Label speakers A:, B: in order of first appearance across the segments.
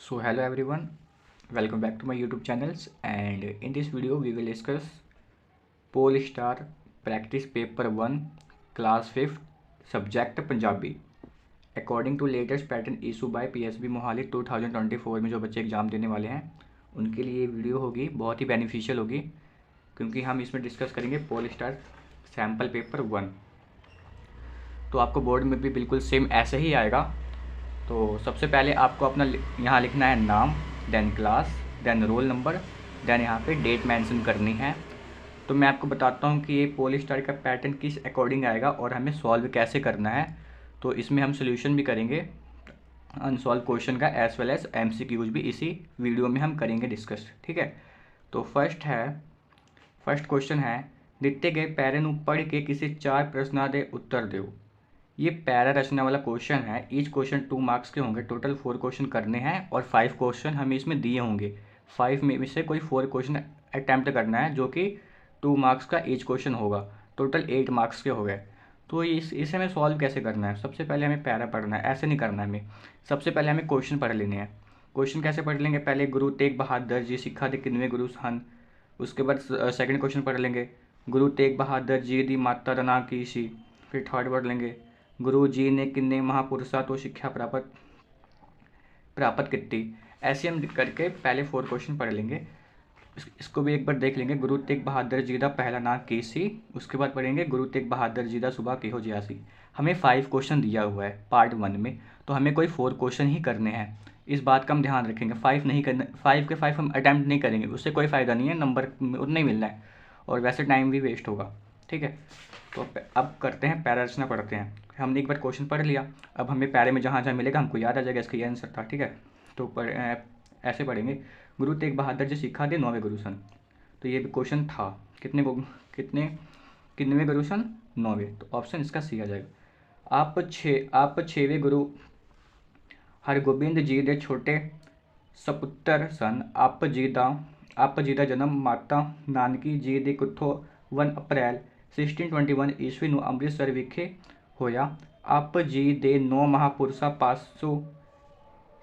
A: So hello everyone, welcome back to my YouTube channels, and in this video we will discuss Polestar Practice Paper 1 Class 5th Subject Punjabi according to latest pattern issue by PSB Mohali 2024 में जो बच्चे exam देने वाले हैं उनके लिए ये video होगी बहुत ही बेनिफिशियल होगी, क्योंकि हम इसमें डिस्कस करेंगे पोलस्टार सैम्पल पेपर 1। तो आपको बोर्ड में भी बिल्कुल सेम ऐसे ही आएगा। तो सबसे पहले आपको अपना यहाँ लिखना है नाम, then class, then roll number, then यहाँ पे डेट मेंशन करनी है। तो मैं आपको बताता हूँ कि ये पोलस्टार का पैटर्न किस अकॉर्डिंग आएगा और हमें सॉल्व कैसे करना है। तो इसमें हम सोल्यूशन भी करेंगे अनसॉल्व क्वेश्चन का, एज वेल एज MCQs भी इसी वीडियो में हम करेंगे डिस्कस, ठीक है। तो फर्स्ट क्वेश्चन है, दिते गए पैरे नूं पढ़ के किसी 4 प्रश्नों के उत्तर दो। ये पैरा रचना वाला क्वेश्चन है। ईच क्वेश्चन 2 मार्क्स के होंगे। टोटल 4 क्वेश्चन करने हैं और 5 क्वेश्चन हमें इसमें दिए होंगे। 5 में से कोई 4 क्वेश्चन अटैम्प्ट करना है, जो कि 2 मार्क्स का ईच क्वेश्चन होगा। टोटल 8 मार्क्स के हो गए। तो इसे हमें सॉल्व कैसे करना है? सबसे पहले हमें पैरा पढ़ना है, ऐसे नहीं करना है हमें। सबसे पहले हमें क्वेश्चन पढ़ लेने हैं। क्वेश्चन कैसे पढ़ लेंगे? पहले गुरु तेग बहादुर जी सिखा दे किनवे गुरु सन। उसके बाद सेकंड क्वेश्चन पढ़ लेंगे, गुरु तेग बहादुर जी दी माता दा नाम की सी। फिर थर्ड पढ़ लेंगे, गुरु जी ने किन्ने महापुरुषों तो शिक्षा प्राप्त की। ऐसे हम करके पहले 4 क्वेश्चन पढ़ लेंगे। इसको भी एक बार देख लेंगे। गुरु तेग बहादुर जी का पहला नाम की सी। उसके बाद पढ़ेंगे गुरु तेग बहादुर जी का सुबह किहो जिया सी। हमें 5 क्वेश्चन दिया हुआ है पार्ट 1 में, तो हमें कोई 4 क्वेश्चन ही करने हैं। इस बात का हम ध्यान रखेंगे। 5 नहीं करना, 5 के 5 हम अटैम्प्ट नहीं करेंगे, उससे कोई फ़ायदा नहीं है, नंबर उतना ही मिलना है और वैसे टाइम भी वेस्ट होगा, ठीक है। तो अब करते हैं पैरा रचना पढ़ते हैं। हमने एक बार क्वेश्चन पढ़ लिया, अब हमें पैरे में जहाँ जहाँ मिलेगा हमको याद आ जाएगा इसका ये आंसर था, ठीक है। तो ऐसे पढ़ेंगे, गुरु तेग बहादुर जी सिखा दे 9वें गुरु सन। तो ये भी क्वेश्चन था, कितने गुरु सन? 9वें। तो ऑप्शन इसका सी आ जाएगा। आप 6वें गुरु हरगोबिंद जी के छोटे सपुत्र सन। आप जी का जन्म माता नानकी जी के कुत्थों 1 अप्रैल 1621 ईस्वी ਨੂੰ ਅੰਮ੍ਰਿਤਸਰ ਵਿਖੇ ਹੋਇਆ। आप जी ਦੇ 9 महापुरुषों पासों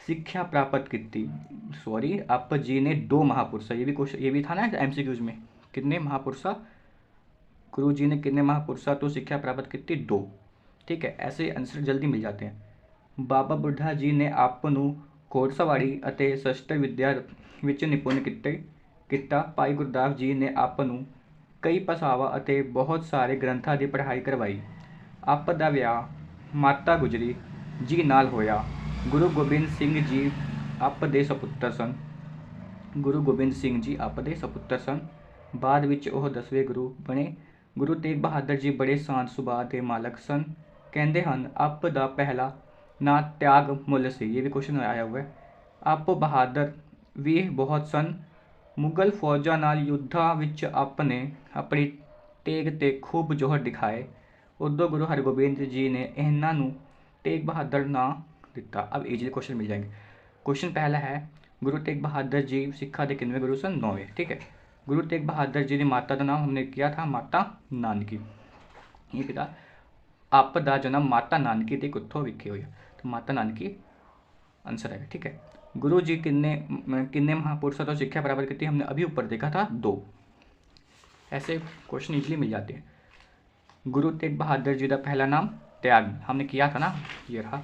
A: शिक्षा प्राप्त की। सॉरी, आप जी ने 2 महापुरुषों, ये भी था ना MCQs में, कितने महापुरुषों? गुरु जी ने कितने महापुरुषों तो शिक्षा प्राप्त की? 2, ठीक है। ऐसे आंसर जल्दी मिल जाते हैं। बाबा बुढ़ा जी ने आप ਨੂੰ ਘੋੜਸਵਾਰੀ ਅਤੇ ਸ਼ਸਤਰ ਵਿਦਿਆ ਵਿੱਚ ਨਿਪੁੰਨ ਕੀਤਾ। ਭਾਈ ਗੁਰਦਾਸ ਜੀ ਨੇ ਆਪ ਨੂੰ ਕਈ ਭਾਸ਼ਾਵਾਂ ਅਤੇ ਬਹੁਤ ਸਾਰੇ ਗ੍ਰੰਥਾਂ ਦੀ ਪੜ੍ਹਾਈ ਕਰਵਾਈ। ਆਪ ਦਾ ਵਿਆਹ ਮਾਤਾ ਗੁਜਰੀ ਜੀ ਨਾਲ ਹੋਇਆ। ਗੁਰੂ ਗੋਬਿੰਦ ਸਿੰਘ ਜੀ ਆਪ ਦੇ ਸਪੁੱਤਰ ਸਨ। ਗੁਰੂ ਗੋਬਿੰਦ ਸਿੰਘ ਜੀ ਆਪ ਦੇ ਸਪੁੱਤਰ ਸਨ। ਬਾਅਦ ਵਿੱਚ ਉਹ 10ਵੇਂ ਗੁਰੂ ਬਣੇ। ਗੁਰੂ ਤੇਗ ਬਹਾਦਰ ਜੀ ਬੜੇ ਸ਼ਾਂਤ ਸੁਭਾਅ ਦੇ ਮਾਲਕ ਸਨ। ਕਹਿੰਦੇ ਹਨ ਆਪ ਦਾ ਪਹਿਲਾ ਨਾਂ त्याग मुल से। ये भी क्वेश्चन आया हुआ है। आप बहादुर भी बहुत सन। मुगल फौजा नाल युद्धां विच आपने अपनी तेग ते खूब जोहर दिखाए। उदों गुरु हरगोबिंद जी ने इन्हां नूं तेग बहादुर नां दिता। अब इजीली क्वेश्चन मिल जाएंगे। क्वेश्चन पहला है, गुरु तेग बहादुर जी सिखा दे किनवे गुरु सन? 9वें, ठीक है। गुरु तेग बहादुर जी की माता का नाम हमने किया था माता नानकी। ये किया आप दा जन्म माता नानकी के कुत्थों विखे होया। तो माता नानकी आंसर आएगा, ठीक है। गुरु जी किन्ने महापुरुषों तो शिक्षा प्राप्त की? हमने अभी ऊपर देखा था 2। ऐसे क्वेश्चन इजीली मिल जाते हैं। गुरु तेग बहादुर जी का पहला नाम त्याग, हमने किया था ना, ये रहा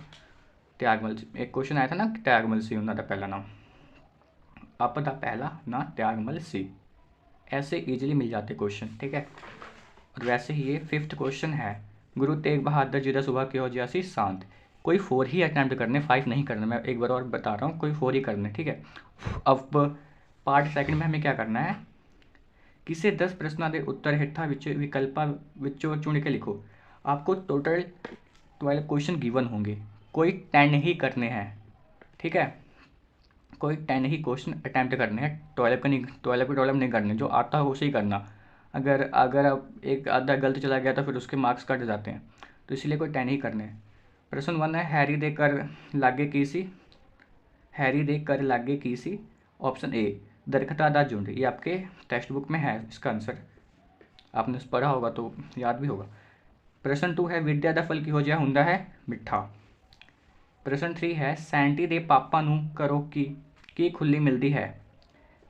A: त्यागमल। एक क्वेश्चन आया था ना, त्यागमल सिंह उन्होंने पहला नाम। आप दा पहला ना त्यागमल सिंह। ऐसे इजीली मिल जाते क्वेश्चन, ठीक है। और वैसे ही ये 5th क्वेश्चन है, गुरु तेग बहादुर जी का सुबह किहो जिहा सी शांत। कोई 4 ही अटैम्प्ट करने, 5 नहीं करना। मैं एक बार और बता रहा हूँ, कोई 4 ही करने, ठीक है। अब पार्ट 2 में हमें क्या करना है, किसी 10 प्रश्नों के उत्तर हेठा विकल्पां विचों चुन के लिखो। आपको टोटल 12 क्वेश्चन गिवन होंगे, कोई 10 ही करने हैं, ठीक है। कोई 10 ही क्वेश्चन अटैम्प्ट करने हैं, 12 नहीं करने। जो आता हो उसे ही करना। अगर एक आधा गलत चला गया तो फिर उसके मार्क्स कट जाते हैं, तो इसलिए कोई 10 ही करने हैं। प्रश्न 1 है, हैरी दे कर लागे की सी? हैरी दे कर लागे की सी? ऑप्शन ए दरखता दा झुंड। ये आपके टेक्स्ट बुक में है, इसका आंसर आपने पढ़ा होगा तो याद भी होगा। प्रश्न 2 है, विद्या दा फल किहो जिहा हुंदा है? मिठा। प्रश्न 3 है, सैंटी दे पापा नूं करो की की खुली मिलती है,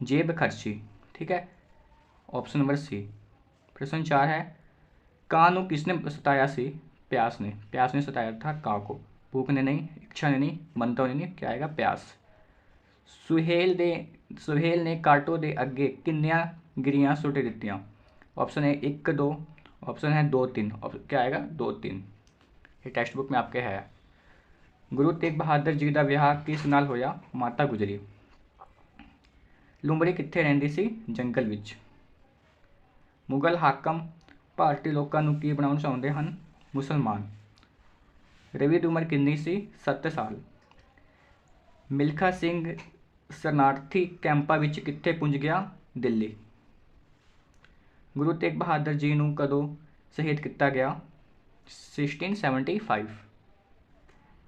A: जेब खर्ची। ठीक है, ऑप्शन नंबर सी। प्रश्न 4 है, कां नू किसने सताया सी? प्यास ने। प्यास ने सताया था कां को, भूख ने नहीं, इच्छा ने नहीं, मनता ने नहीं, क्या आएगा? प्यास। सुहेल ने काटो दे अगे किन्नियां गिरियां सुट दित्तियां? ऑप्शन है 1 2, ऑप्शन है 2 3, क्या आएगा? 2 3। ये टेक्स्ट बुक में आपके है। गुरु तेग बहादुर जी का विआह किस नाल होया? माता गुजरी। लुंबड़ी कित्थे रहिंदी सी? जंगल विच। मुगल हाकम भारतीय लोकां नूं की बनाउणा चाहुंदे हन? मुसलमान। रवि दी उमर किन्नी सी? 7 साल। मिल्खा सिंह शरणार्थी कैंपां विच कित्थे पुंज गया? दिल्ली। गुरु तेग बहादुर जी नूं कदों शहीद किया गया? 1675।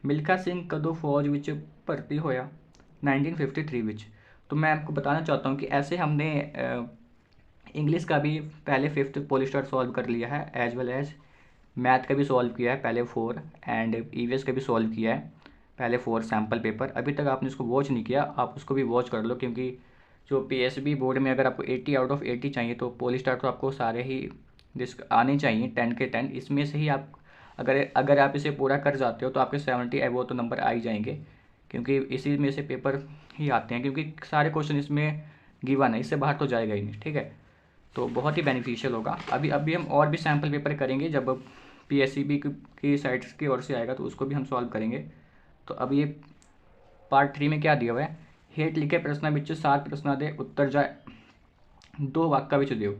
A: मिल्खा सिंह कदों फौज विच भर्ती होया? 1953 विच। तो मैं आपको बताना चाहता हूँ कि ऐसे हमने इंग्लिश का भी पहले 5th पोलिस्टर सॉल्व कर लिया है, एज वेल एज मैथ का भी सॉल्व किया है पहले 4, एंड ईवीएस का भी सॉल्व किया है पहले 4 सैम्पल पेपर। अभी तक आपने उसको वॉच नहीं किया, आप उसको भी वॉच कर लो, क्योंकि जो पीएसबी बोर्ड में अगर आपको 80 आउट ऑफ 80 चाहिए तो पोलिस्टर तो आपको सारे ही आने चाहिए 10 के 10। इसमें से ही आप अगर आप इसे पूरा कर जाते हो तो आपके 70 एबो तो नंबर आ ही जाएंगे, क्योंकि इसी में से पेपर ही आते हैं, क्योंकि सारे क्वेश्चन इसमें गिवन है, इससे बाहर तो जाएगा ही नहीं। ठीक है, तो बहुत ही बेनिफिशियल होगा। अभी हम और भी सैम्पल पेपर करेंगे, जब पीएससीबी की साइट्स की ओर से आएगा तो उसको भी हम सॉल्व करेंगे। तो अब ये पार्ट 3 में क्या दिया हुआ है? हेठ लिखे प्रश्न विच 7 प्रश्न दे उत्तर जाए 2 वाक्य विच दियो।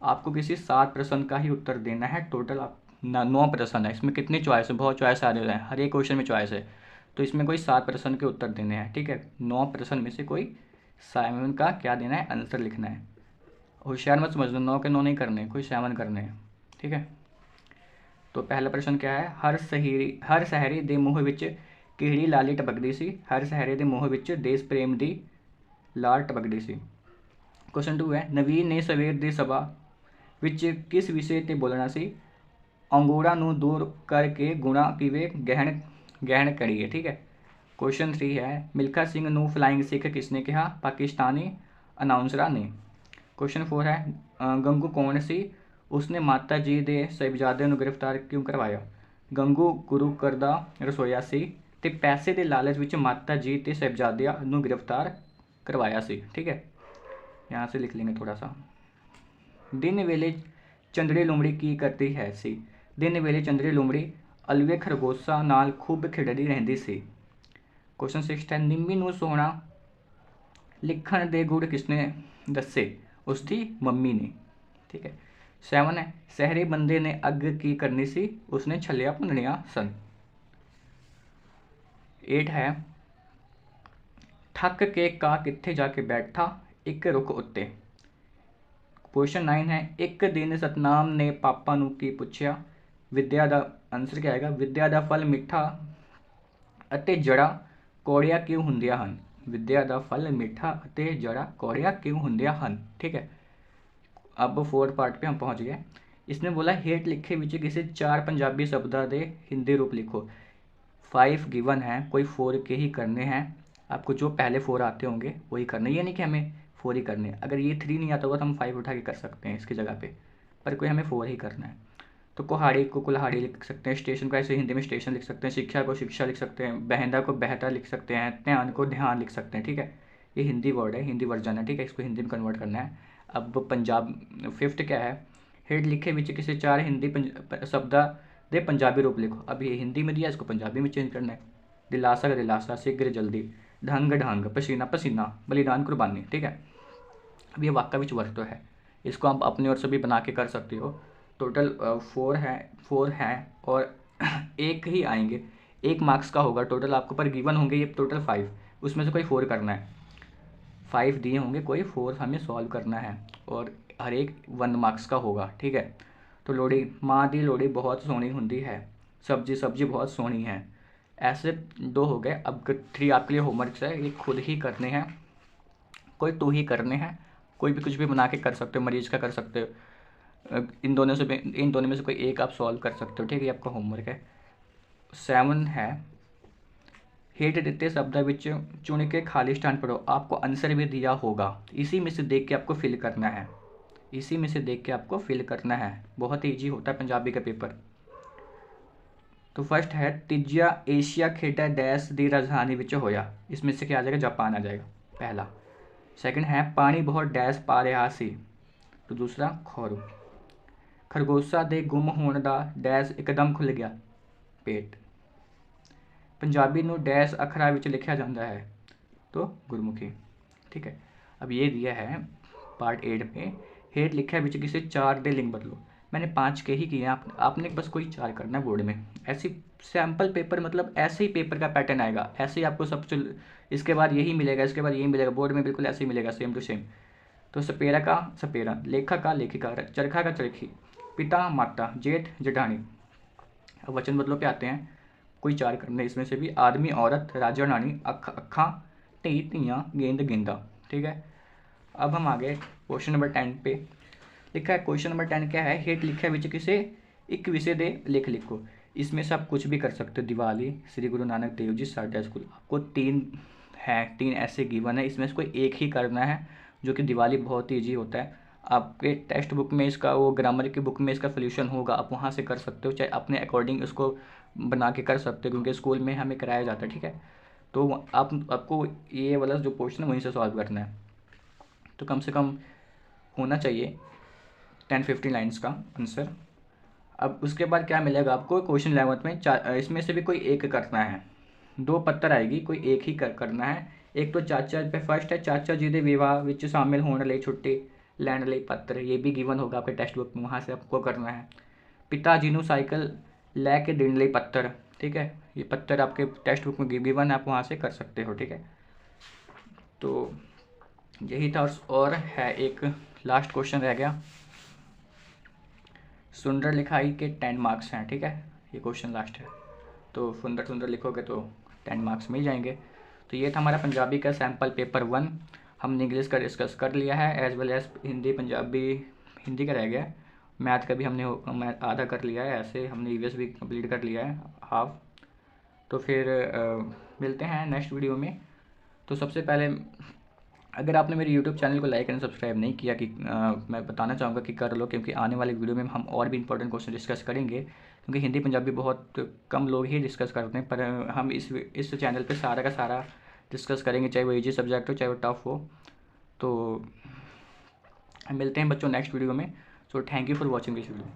A: आपको किसी 7 प्रश्न का ही उत्तर देना है। टोटल आप 9 प्रश्न है, इसमें कितनी चॉइस है? बहुत चॉइस आ रही है, हर एक क्वेश्चन में चॉइस है, तो इसमें कोई 7 प्रश्न के उत्तर देने हैं। ठीक है, 9 प्रश्न में से कोई 7 का क्या देना है? आंसर लिखना है। होशियार मत समझ लो, 9 के 9 नहीं करने, कोई 7 करने हैं। ठीक है, तो पहला प्रश्न क्या है? हर शहरी दे मुँह विच किहड़ी लाली टपकदी सी? हर शहरी दे मुँह विच देश प्रेम दी लाल टपकदी सी। क्वेश्चन 2 है, नवीन ने सवेर दी सभा विच किस विषय ते बोलना सी? अंगूरा नू दूर करके गुणा किवे गहन करिए। ठीक है। क्वेश्चन 3 है, मिल्खा सिंह नू फ्लाइंग सिख किसने कहा? पाकिस्तानी अनाउंसरा ने। क्वेश्चन 4 है, गंगू कौन सी? उसने माता जी दे साहिबजादे नू गिरफ्तार क्यों करवाया? गंगू गुरु करदा रसोया सी ते पैसे के लालच विच माता जी ते साहिबजादियां नू गिरफ्तार करवाया सी। ठीक है, यहाँ से लिख लेंगे थोड़ा सा। दिन वेले चंद्री लुमड़ी की करती है सी? दिन वेले चंद्री लुमड़ी अलवे खरगोशा नाल खूब खिड़दी रहिंदी सी। क्वेश्चन 6 है, निम्मी नू सोहना लिखण दे गुड़ किसने दसे? उसकी मम्मी ने। ठीक है। 7 है, शहरी बंदे ने अग की करनी सी? उसने छलिया भुननिया सन। 8 है, थक के का कित्थे जाके बैठा? एक रुख उत्ते। क्वेश्चन 9 है, एक दिन सतनाम ने पापा नू की पुछया? विद्या का आंसर क्या आएगा? विद्या का फल मिठा अते जड़ा कौड़िया क्यों हुंदियां हन? विद्या का फल मिठा अते जड़ा कौड़िया क्यों हुंदियां हन। ठीक है, अब 4 पार्ट पे हम पहुंच गए। इसने बोला हेठ लिखे विच किसी 4 पंजाबी शब्दां दे हिंदी रूप लिखो। 5 गिवन है, कोई 4 के ही करने हैं। आपको जो पहले 4 आते होंगे वही करने, ये नहीं कि हमें 4 ही करने। अगर ये 3 नहीं आता होगा तो हम 5 उठा के कर सकते हैं इसकी जगह पे, पर कोई हमें 4 ही करना है। तो कुहाड़ी को कुल्हाड़ी लिख सकते हैं, स्टेशन को ऐसे हिंदी में स्टेशन लिख सकते हैं, शिक्षा को शिक्षा लिख सकते हैं, बहंदा को बेहतर लिख सकते हैं, ध्यान को ध्यान लिख सकते हैं। ठीक है, ये हिंदी वर्ड है, हिंदी वर्जन है। ठीक है, इसको हिंदी में कन्वर्ट करना है। अब पंजाब 5th क्या है? हेठ लिखे विच किसी 4 हिंदी शब्दा दे पंजाबी रूप लिखो। अब ये हिंदी में दिया, इसको पंजाबी में चेंज करना है। दिलासा का दिलासा, शीघ्र जल्दी, ढंग ढंग, पसीना पसीना, बलिदान कुर्बानी। ठीक है, अब ये वाक्य विच वर्तो है, इसको आप अपनी ओर से भी बना के कर सकते हो। टोटल 4 है और एक ही आएंगे, 1 मार्क्स का होगा टोटल आपको, पर गिवन होंगे ये टोटल 5, उसमें से कोई 4 करना है। 5 दिए होंगे, कोई 4 हमें सॉल्व करना है, और हर एक 1 मार्क्स का होगा। ठीक है, तो लोड़ी, माँ दी लोड़ी बहुत सोहनी हुंदी है, सब्जी सब्जी बहुत सोहनी है। ऐसे 2 हो गए। अब 3 आपके लिए होमवर्क है, ये खुद ही करने हैं, कोई 2 ही करने हैं, कोई भी कुछ भी बना के कर सकते हो, मरीज का कर सकते हो। इन दोनों में से कोई एक आप सॉल्व कर सकते हो। ठीक है, ये आपका होमवर्क है। 7 है, हेठ ਦਿੱਤੇ शब्दों ਵਿੱਚ चुन के खाली स्थान पढ़ो। आपको आंसर भी दिया होगा, इसी में से देख के आपको फिल करना है, इसी में से देख के आपको फिल करना है। बहुत ईजी होता है पंजाबी का पेपर। तो फर्स्ट है तीजा एशिया खेडा डैश दी राजधानी विच होया। इसमें से क्या आ जाएगा, जापान आ जाएगा पहला। सेकंड है पानी बहुत डैश पा रहा सी, तो दूसरा खोरू। खरगोशा दे गुम होने दा डैश एकदम खुल गया, पेट। पंजाबी नू डैश अखरा विच लिखा जाता है, तो गुरमुखी। ठीक है, अब ये दिया है पार्ट 8 में, हेठ लिखा विच किसी 4 दे लिंग बदलो। मैंने 5 के ही किए हैं, आपने बस कोई 4 करना है बोर्ड में। ऐसी सैम्पल पेपर, मतलब ऐसे ही पेपर का पैटर्न आएगा, ऐसे ही आपको सब इसके बाद यही मिलेगा, इसके बाद यही मिलेगा, बोर्ड में बिल्कुल ऐसे ही मिलेगा, सेम टू सेम। तो सपेरा का सपेरा, लेखा का लेखिका, चरखा का चरखी, पिता माता, जेठ जेठानी। अब वचन बदलों पे आते हैं, कोई 4 करने इसमें से भी। आदमी औरत, राजा रानी, अखा धी धियाँ, गेंद गेंदा। ठीक है, अब हम आ गए क्वेश्चन नंबर 10 पे। लिखा है क्वेश्चन नंबर 10 क्या है, हेठ लिखा विच किसे एक विषय दे लेख लिखो। इसमें से आप कुछ भी कर सकते हो, दिवाली, श्री गुरु नानक देव जी, साडा स्कूल। आपको 3 ऐसे गिवन है, इसमें से कोई एक ही करना है, जो कि दिवाली बहुत ईजी होता है। आपके टेक्स्ट बुक में इसका, वो ग्रामर की बुक में इसका सोल्यूशन होगा, आप वहाँ से कर सकते हो, चाहे अपने अकॉर्डिंग उसको बना के कर सकते हो, क्योंकि स्कूल में हमें कराया जाता है। ठीक है, तो आपको ये वाला जो क्वेश्चन है वहीं से सॉल्व करना है। तो कम से कम होना चाहिए 10-15 लाइन्स का आंसर। अब उसके बाद क्या मिलेगा आपको, क्वेश्चन 11 में इसमें से भी कोई एक करना है। 2 पत्तर आएगी, कोई एक ही करना है। एक तो चाचा पे फर्स्ट है, चाचा जी के विवाह विच शामिल होने लई छुट्टी लैण लई पत्र। ये भी गिवन होगा आपके टेक्स्ट बुक में, वहाँ से आपको करना है। पिता जी नू साइकिल लैके देने लई पत्र। ठीक है, ये पत्र आपके टेक्स्ट बुक में गिवन है, आप वहाँ से कर सकते हो। ठीक है, तो यही था। और है एक लास्ट क्वेश्चन रह गया, सुंदर लिखाई के 10 मार्क्स हैं। ठीक है, ये क्वेश्चन लास्ट है, तो सुंदर सुंदर लिखोगे तो 10 मार्क्स मिल जाएंगे। तो ये था हमारा पंजाबी का सैम्पल पेपर 1। हमने इंग्लिश का डिस्कस कर लिया है, as well as Hindi, Punjabi, Hindi का रह गया। मैथ का भी हमने आधा कर लिया है, ऐसे हमने ईवीएस भी कंप्लीट कर लिया है, हाफ। तो फिर मिलते हैं नेक्स्ट वीडियो में। तो सबसे पहले, अगर आपने मेरे यूट्यूब चैनल को लाइक एंड सब्सक्राइब नहीं किया, कि मैं बताना चाहूँगा कि कर लो, क्योंकि आने वाले वीडियो में हम और भी इंपॉर्टेंट क्वेश्चन डिस्कस करेंगे। क्योंकि हिंदी पंजाबी बहुत कम लोग ही डिस्कस करते हैं, पर हम इस चैनल पे सारा का सारा डिस्कस करेंगे, चाहे वो ईजी सब्जेक्ट हो, चाहे वो टफ हो। तो मिलते हैं बच्चों नेक्स्ट वीडियो में। So thank you for watching this video.